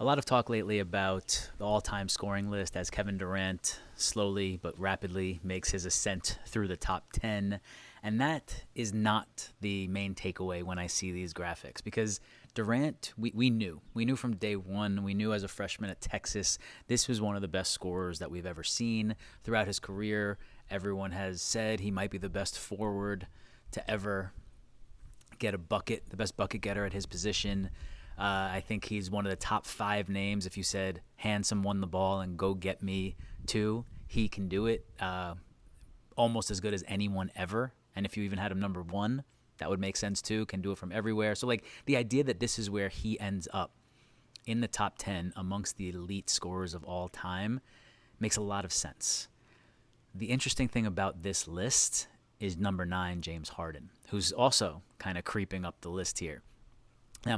A lot of talk lately about the all-time scoring list as Kevin Durant slowly but rapidly makes his ascent through the top 10. And that is not the main takeaway when I see these graphics because Durant, we knew. We knew from day one. We knew as a freshman at Texas, this was one of the best scorers that we've ever seen throughout his career. Everyone has said he might be the best forward to ever get a bucket, the best bucket getter at his position. I think he's one of the top 5 names. If you said handsome won the ball and go get me too, he can do it almost as good as anyone ever. And if you even had him number 1, that would make sense too. Can do it from everywhere. So like the idea that this is where he ends up in the top 10 amongst the elite scorers of all time makes a lot of sense. The interesting thing about this list is number 9, James Harden, who's also kind of creeping up the list here. Now,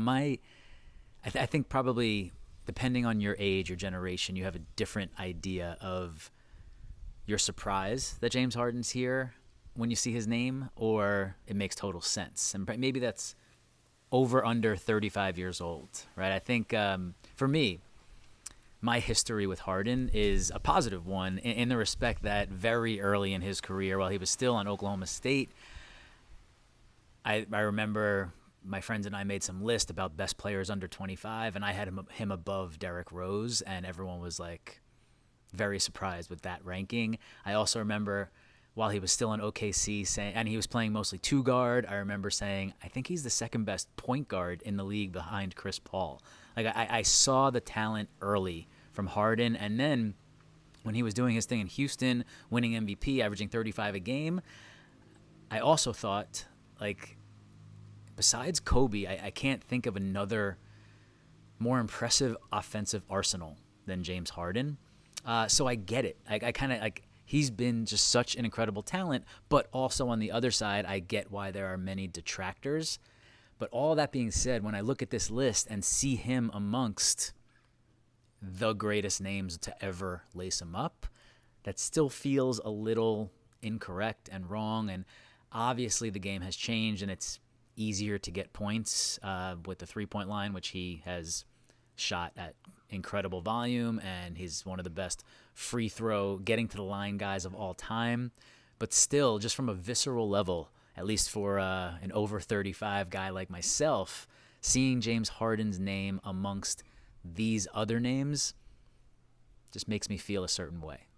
I think probably depending on your age or generation, you have a different idea of your surprise that James Harden's here when you see his name, or it makes total sense. And maybe that's over under 35 years old, right? I think for me, my history with Harden is a positive one in the respect that very early in his career, while he was still on Oklahoma State, I remember my friends and I made some list about best players under 25, and I had him above Derrick Rose, and everyone was like very surprised with that ranking. I also remember while he was still in OKC saying, and he was playing mostly 2 guard, I remember saying, I think he's the second best point guard in the league behind Chris Paul. Like I saw the talent early from Harden, and then when he was doing his thing in Houston, winning MVP, averaging 35 a game, I also thought, like, besides Kobe, I can't think of another more impressive offensive arsenal than James Harden. So I get it. I kind of like he's been just such an incredible talent, but also on the other side, I get why there are many detractors. But all that being said, when I look at this list and see him amongst the greatest names to ever lace him up, that still feels a little incorrect and wrong. And obviously the game has changed and it's easier to get points with the 3-point line, which he has shot at incredible volume, and he's one of the best free throw getting to the line guys of all time. But still, just from a visceral level, at least for an over 35 guy like myself, seeing James Harden's name amongst these other names just makes me feel a certain way.